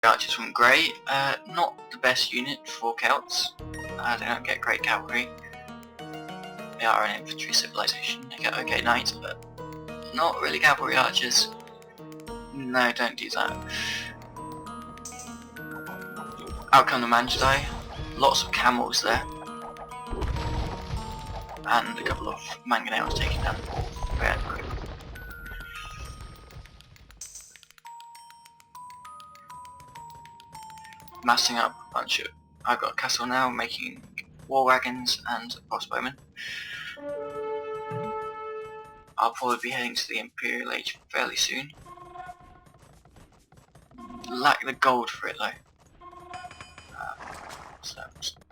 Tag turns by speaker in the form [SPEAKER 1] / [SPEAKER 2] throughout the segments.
[SPEAKER 1] Archers from Grey, not the best unit for Celts. They don't get great cavalry. They are an infantry civilization. They get okay knights, but not really cavalry archers. No, don't do that. Out come the Magi, lots of camels there, and a couple of mangonels taking down the wall very quick. Massing up a bunch of... I've got a castle now, making war wagons and crossbowmen. I'll probably be heading to the Imperial Age fairly soon. Lack the gold for it though. So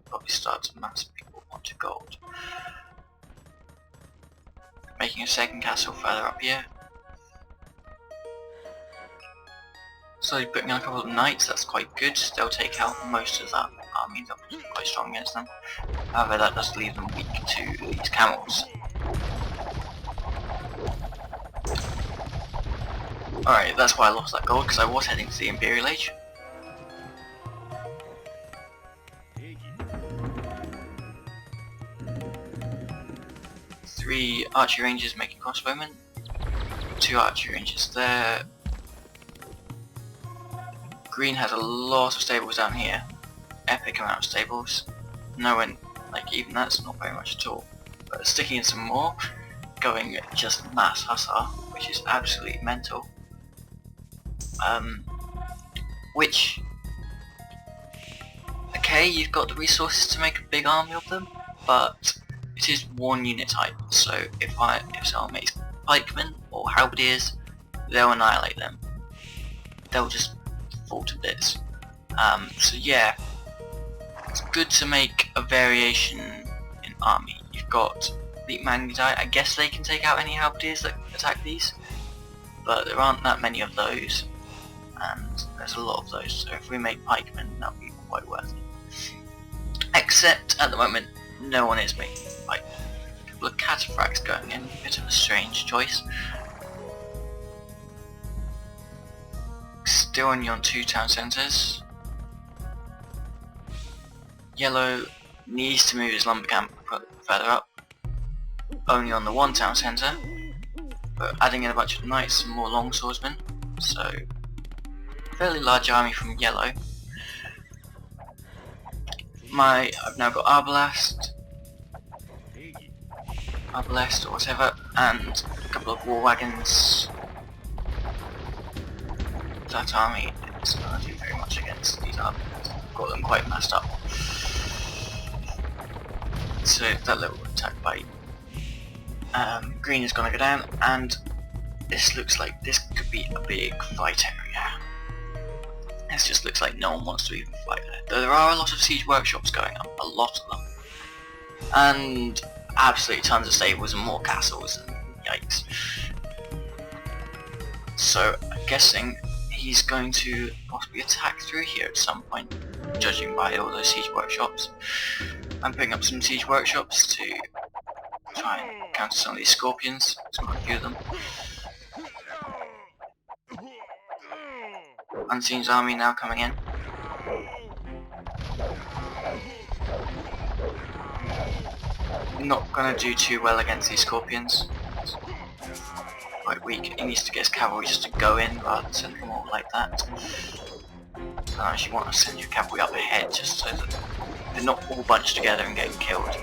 [SPEAKER 1] probably start to mass people onto gold. Making a second castle further up here. Slowly putting on a couple of knights, that's quite good. They'll take out most of that army, they'll be quite strong against them. However, that does leave them weak to these camels. Alright, that's why I lost that gold, because I was heading to the Imperial Age. Three archery rangers making crossbowmen. Two archery rangers there. Green has a lot of stables down here. Epic amount of stables. No one, like even that's not very much at all. But sticking in some more, going just mass hussar, which is absolutely mental. Which, okay, you've got the resources to make a big army of them, but it is one unit type. So if someone makes pikemen or halberdiers, they'll annihilate them. They'll just fall to bits. So yeah, it's good to make a variation in army. You've got the Magi, I guess they can take out any halberdiers that attack these, but there aren't that many of those, and there's a lot of those, so if we make pikemen, that would be quite worth it. Except at the moment, no one is making pike. A couple of cataphracts going in, a bit of a strange choice. Still only on 2 town centres. Yellow needs to move his lumber camp further up. Only on the 1 town centre. But adding in a bunch of knights and more longswordsmen. So, fairly large army from yellow. I've now got Arbalest or whatever, and a couple of war wagons. That army is not do very much against these armies. Got them quite messed up. So that little attack by Green is gonna go down, and this looks like this could be a big fight area. This just looks like no one wants to even fight there. Though there are a lot of siege workshops going up, a lot of them. And absolutely tons of stables and more castles, and yikes. So I'm guessing he's going to possibly attack through here at some point, judging by all those siege workshops. I'm putting up some siege workshops to try and counter some of these scorpions. There's quite a few of them. Unseen's army now coming in. Not gonna do too well against these scorpions. Quite weak. He needs to get his cavalry just to go in rather than send them all like that. I actually want to send your cavalry up ahead just so that they're not all bunched together and getting killed.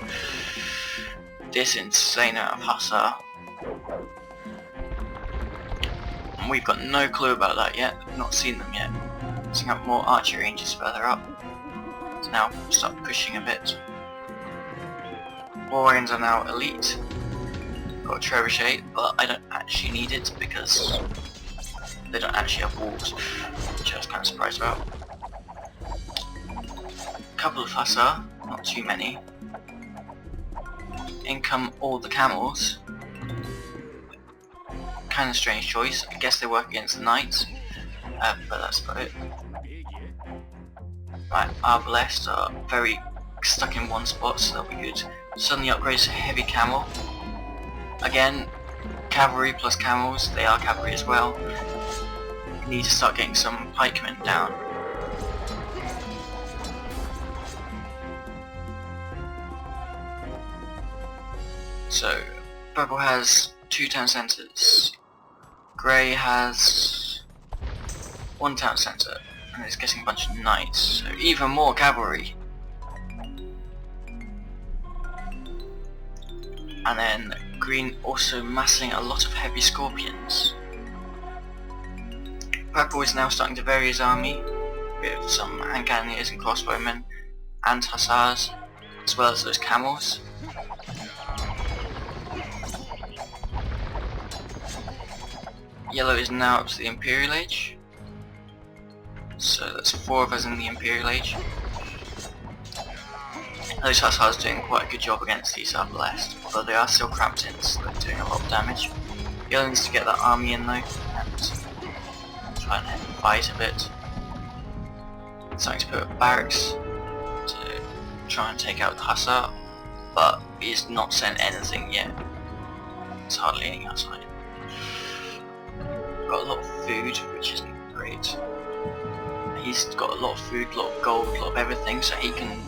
[SPEAKER 1] This insane amount of hussar. And we've got no clue about that yet. We've not seen them yet. Setting up more archery ranges further up. So now start pushing a bit. War wagons are now elite. Got a trebuchet, but I don't actually need it because they don't actually have walls, which I was kind of surprised about. A couple of hussar, not too many. In come all the camels. Kind of strange choice. I guess they work against the knights, but that's about it. Right, Arbalest are very stuck in one spot, so that'll be good. Suddenly upgrades to heavy camel. Again, cavalry plus camels, they are cavalry as well. We need to start getting some pikemen down. So purple has 2 town centres, grey has 1 town centre, and it's getting a bunch of knights, so even more cavalry. And then green also massing a lot of heavy scorpions. Purple is now starting to vary his army with some hand cannoneers and crossbowmen and hussars, as well as those camels. Yellow is now up to the Imperial Age, so that's 4 of us in the Imperial Age. Those hussars doing quite a good job against these upper left, although they are still cramped in, so they're doing a lot of damage. Yellow needs to get that army in though, and try and fight a bit. Starting to put up barracks to try and take out the hussar, but he's not sent anything yet. It's hardly anything outside. Got a lot of food, which isn't great. He's got a lot of food, a lot of gold, a lot of everything, so he can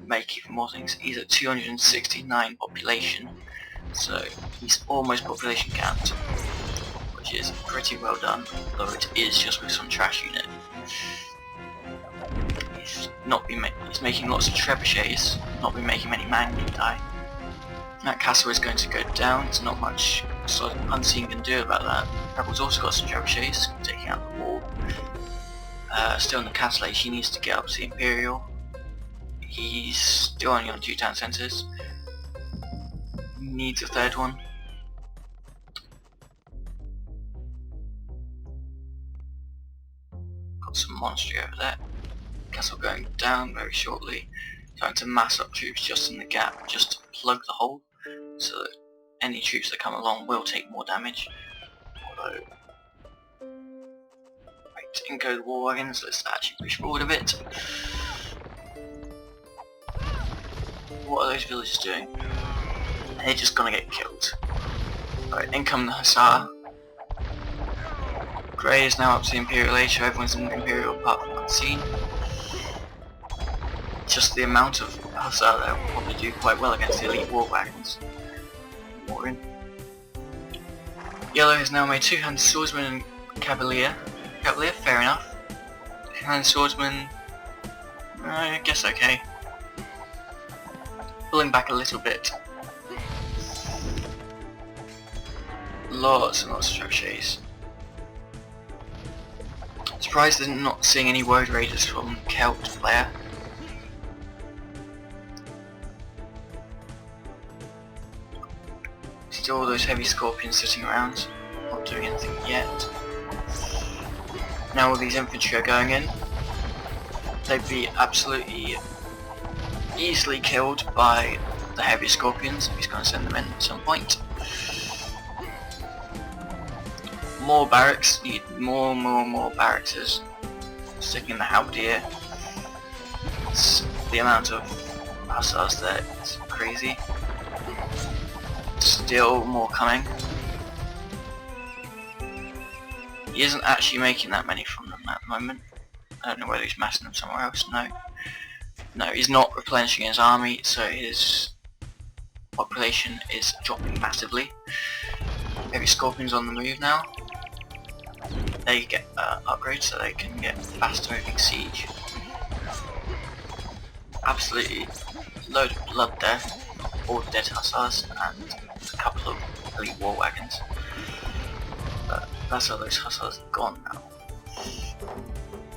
[SPEAKER 1] make even more things. He's at 269 population, so he's almost population capped, which is pretty well done, though it is just with some trash unit. He's making lots of trebuchets, not been making many Mangudai. That castle is going to go down, there's not much sort of Unseen can do about that. Rebel's also got some trebuchets, taking out the wall. Still in the castle age, he needs to get up to the Imperial. He's still only on 2 town centres. Needs a 3rd one. Got some monstry over there. Castle going down very shortly. Trying to mass up troops just in the gap, just to plug the hole, so that any troops that come along will take more damage. Although, right, in go the war wagons, let's actually push forward a bit. What are those villagers doing? They're just gonna get killed. Alright, in come the hussar. Grey is now up to the Imperial Age, so everyone's in the Imperial apart from Unseen. Just the amount of hussar there will probably do quite well against the elite war wagons. More in. Yellow has now made 2-handed swordsman and cavalier. Cavalier, fair enough. 2-handed swordsman, I guess okay. Pulling back a little bit. Lots and lots of trebuchets. Surprised I'm not seeing any word raiders from Celt player. Still all those heavy scorpions sitting around, not doing anything yet. Now all these infantry are going in. They'd be absolutely easily killed by the heavy scorpions if he's going to send them in at some point. More barracks, need more barracks. Sticking the halberdier. The amount of hussars there is crazy. Still more coming. He isn't actually making that many from them at the moment. I don't know whether he's massing them somewhere else. No, he's not replenishing his army, so his population is dropping massively. Heavy Scorpions on the move now. They get upgrades so they can get faster moving siege. Absolutely load of blood there. All the dead hussars and a couple of elite war wagons. But that's all those hussars are gone now.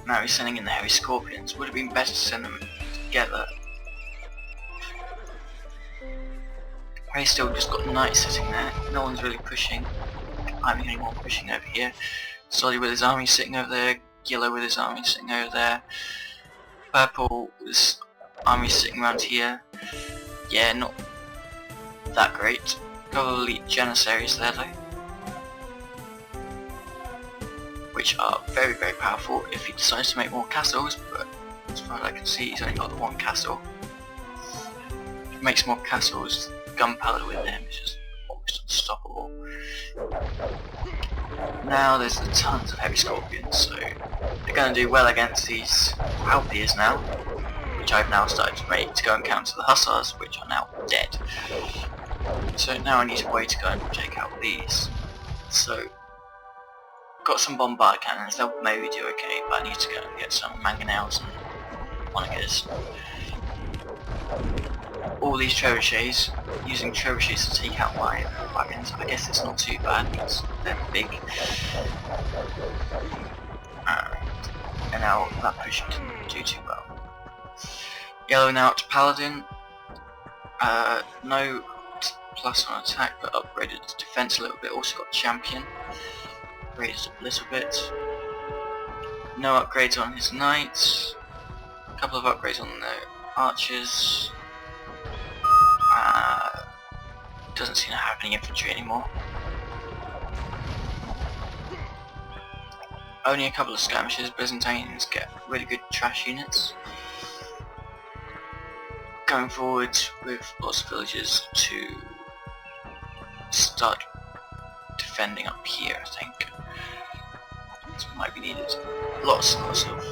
[SPEAKER 1] Now he's sending in the Heavy Scorpions. Would have been better to send them together. He's still just got knights sitting there. No one's really pushing. I'm the only one pushing over here. Solly with his army sitting over there. Yellow with his army sitting over there. Purple with his army sitting around here. Yeah, not that great. Got elite janissaries there though, which are very powerful if he decides to make more castles, but as far as I can see he's only got the 1 castle. If he makes more castles, gunpowder with him is just almost unstoppable. Now there's tons of heavy scorpions, so they're going to do well against these halberdiers now, which I've now started to make to go and counter the hussars, which are now dead. So now I need a way to go and take out these. So, got some bombard cannons, they'll maybe do okay, but I need to go and get some mangonels and mongols. All these trebuchets, using trebuchets to take out my wagons, I guess it's not too bad because they're big. And now that push didn't do too well. Yellow now up to Paladin. No plus on attack, but upgraded his defense a little bit. Also got Champion, raised a little bit. No upgrades on his Knights. A couple of upgrades on the Archers. Doesn't seem to have any infantry anymore. Only a couple of skirmishes. Byzantines get really good trash units. Going forward with lots of villages to start defending up here, I think. This might be needed. Lots of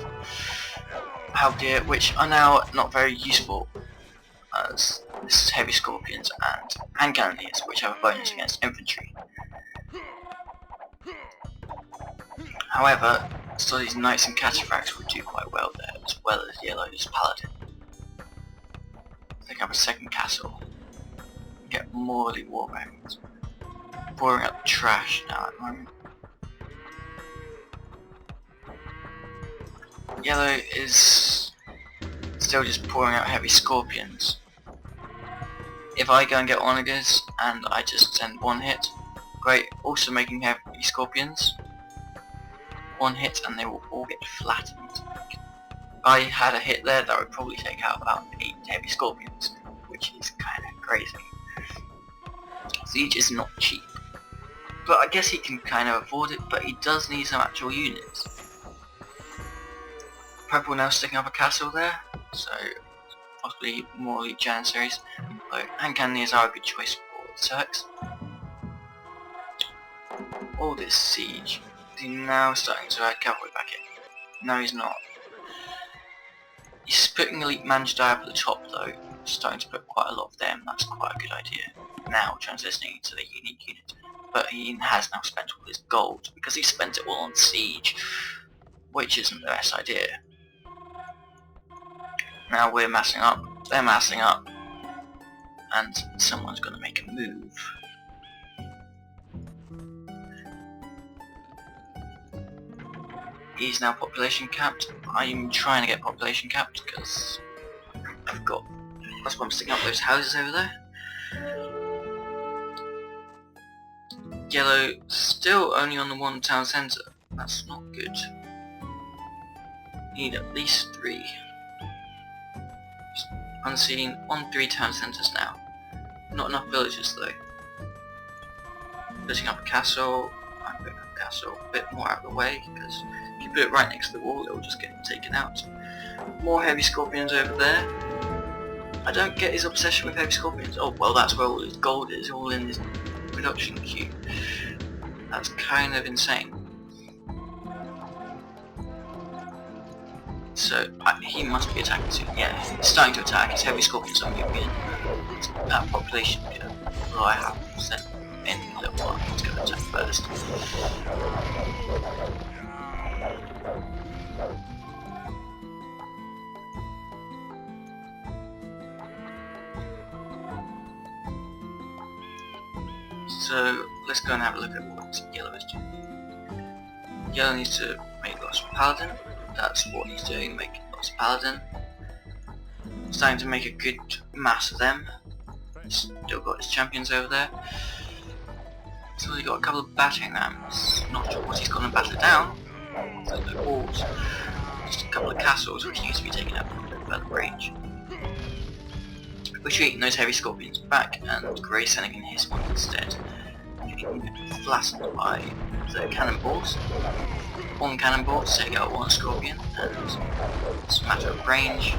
[SPEAKER 1] halberd, which are now not very useful, as this is Heavy Scorpions and hand cannoneers, which have a bonus against infantry. However, still these Knights and Cataphracts would do quite well there, as well as Yellow's Paladin. I think I have a second castle. Get more elite war wagons. Pouring up trash now at the moment. Yellow is still just pouring out Heavy Scorpions. If I go and get one of these and I just send one hit, great. Also making Heavy Scorpions. One hit and they will all get flattened. If I had a hit there, that would probably take out about 8 Heavy Scorpions, which is kind of crazy. Siege is not cheap, but I guess he can kind of afford it, but he does need some actual units. Purple now sticking up a castle there, so possibly more elite Janissaries. Hand cannoneers are a good choice for the Turks. All this siege. He's now starting to add cavalry back in. No, he's not. He's putting elite Manjadai up at the top though, starting to put quite a lot of them. That's quite a good idea. Now transitioning to the unique unit. But he has now spent all his gold, because he spent it all on siege, which isn't the best idea. Now we're massing up, they're massing up, and someone's going to make a move. He's now population capped. I'm trying to get population capped because that's why I'm sticking up those houses over there. Yellow still only on the one town centre. That's not good. Need at least 3. Unseen on 3 town centres now. Not enough villages though. Putting up a castle. I'm putting up a castle a bit more out of the way, because if you put it right next to the wall, it will just get taken out. More Heavy Scorpions over there. I don't get his obsession with Heavy Scorpions. Oh well, that's where all his gold is, all in his production queue. That's kind of insane. So he must be attacking soon. Yeah, he's starting to attack. His Heavy Scorpions are moving in. That population, well, I have sent in a little while. He's going to attack first. So let's go and have a look at what Yellow is doing. Yellow needs to make lots of Paladin. That's what he's doing, making lots of Paladin. Starting to make a good mass of them. He's still got his champions over there. So he's got a couple of battering rams. Not sure what he's going to batter down. So no walls. Just a couple of castles which need to be taken out from a bit further range. Retreating those Heavy Scorpions back, and Grey sending in his one instead. Getting flattened by the cannonballs. One cannonball to take out one Scorpion, and it's a matter of range.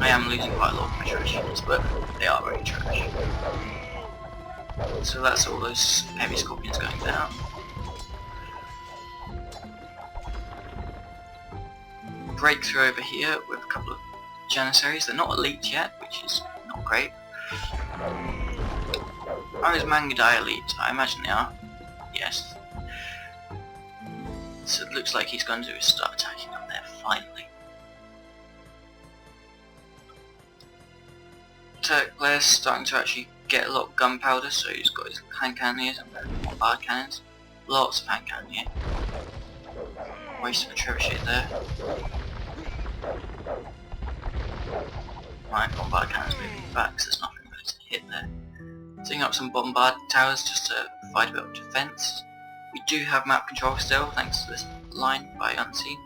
[SPEAKER 1] I am losing quite a lot of my trash units, but they are very trash. So that's all those Heavy Scorpions going down. Breakthrough over here with a couple of Janissaries. They're not elite yet, which is not great. Are his Mangudai elite? I imagine they are. Yes. So it looks like he's going to start attacking up there finally. Turk player's starting to actually get a lot of gunpowder, so he's got his hand cannoneers and bombard cannons. Lots of hand cannon here. Waste of a trebuchet there. My bombard cannons moving back, so there's nothing really to hit there. Setting up some bombard towers just to provide a bit of defense. We do have map control still, thanks to this line by Unseen.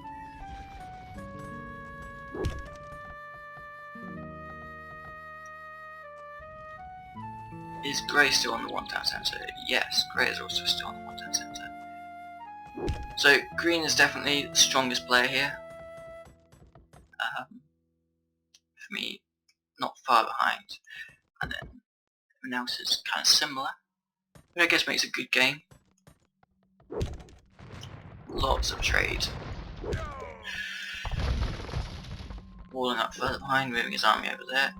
[SPEAKER 1] Is Grey still on the one-town centre? Yes, Grey is also still on the one-town centre. So Green is definitely the strongest player here. For me, not far behind. And then everyone else is kind of similar. But I guess makes a good game. Lots of trade. Walling up further behind, moving his army over there.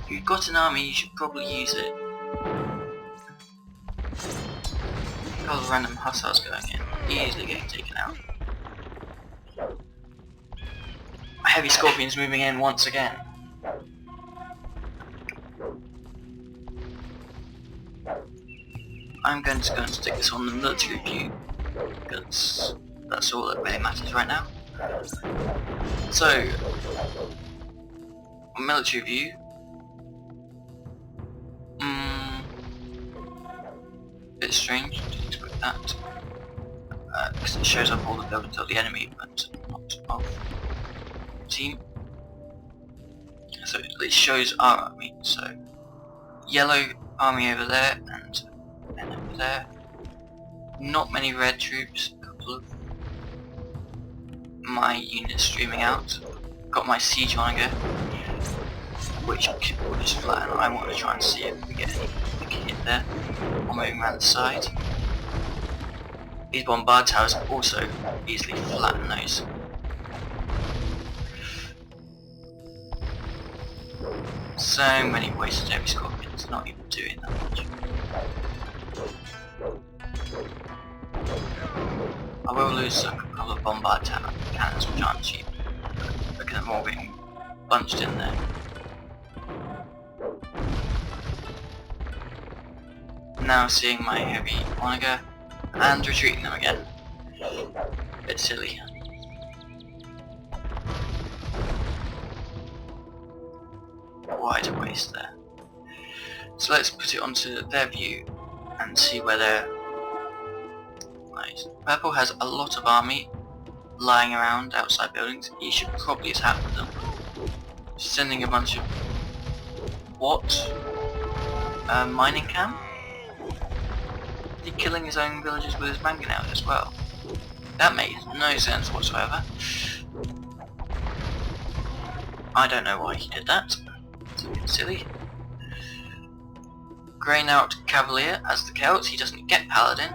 [SPEAKER 1] If you've got an army, you should probably use it. A couple of random Hussars going in, easily getting taken out. Heavy Scorpions moving in once again. I'm going to stick this on the military view, because that's all that really matters right now. So, military view. Bit strange, didn't expect that. Because it shows up all the buildings of the enemy, but not of the team. So it shows our army, so yellow army over there, and over there. Not many red troops, a couple of my units streaming out. Got my siege on again, which will just flatten. I want to try and see if we get any hit there. I'm moving around the side. These bombard towers also easily flatten those. So many wasted Heavy Scorpions, not even doing that much. I will lose a couple of bombard cannons which aren't cheap, because they're all being bunched in there. Now seeing my heavy Onager and retreating them again. Bit silly. Quite a waste there. So let's put it onto their view and see where they're... Right. Purple has a lot of army lying around outside buildings. He should probably attack with them. Sending a bunch of... What? Mining camp? Is he killing his own villagers with his mangonel as well? That makes no sense whatsoever. I don't know why he did that. It's a bit silly. Graying out Cavalier as the Celts, he doesn't get Paladin.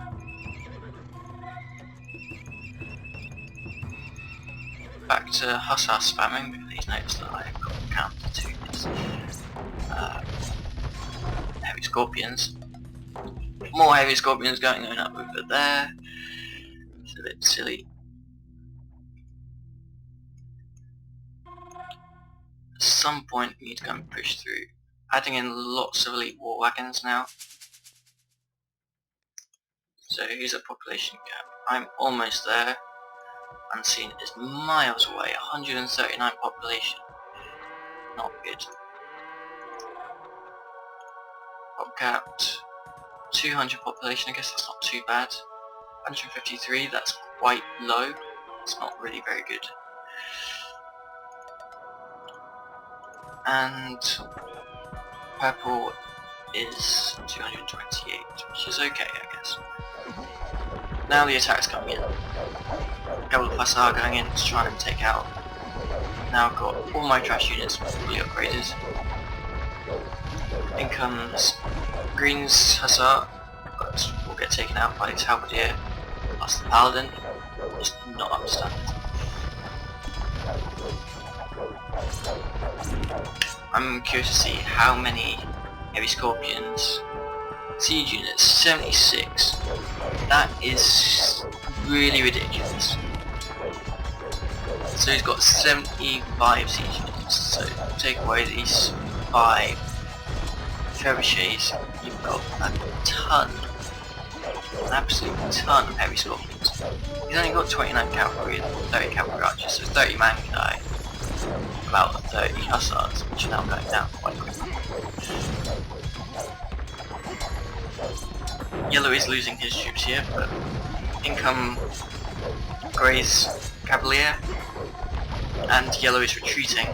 [SPEAKER 1] Back to Hussar spamming, because he's noticed that I've got counter to his Heavy Scorpions. More Heavy Scorpions going up over there. It's a bit silly. At some point we need to go and push through. Adding in lots of elite war wagons now. So here's a population gap. I'm almost there. Unseen is miles away. 139 population. Not good. Pop capped. 200 population, I guess that's not too bad. 153, that's quite low. It's not really very good. And purple is 228, which is okay, I guess. Now the attack's coming in. A couple of Hussar going in to try and take out. Now I've got all my trash units fully upgraded. In comes Green's Hussar, but will get taken out by his Halberdier, plus the Paladin. Just not understand it. I'm curious to see how many Heavy Scorpions Siege units 76. That is really ridiculous. So he's got 75 siege units. So take away these 5 trebuchets, you've got a ton, an absolute ton of heavy scorpions. He's only got 29 cavalry and 30 cavalry archers, so 30 man can die. About 30 hussars, which are now going down quite quickly. Yellow is losing his troops here, but in come Grey's cavalier, and Yellow is retreating.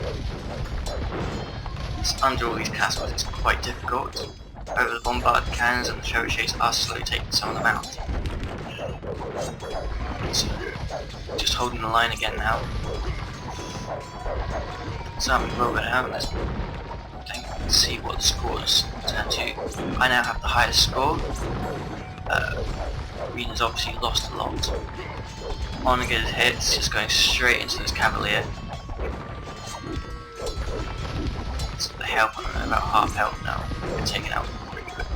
[SPEAKER 1] It's under all these castles, it's quite difficult. Over the bombarded cannons and the trebuchets are slowly taking some of them out. So, just holding the line again now. So I'm rolling out, let's see what the scores turn to. I now have the highest score. Green has obviously lost a lot. On again hits, just going straight into this cavalier. So the health, I'm about half health now. We're taken out pretty quick.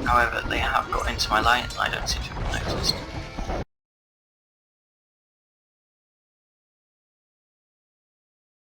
[SPEAKER 1] However, they have got into my line and I don't seem to have noticed.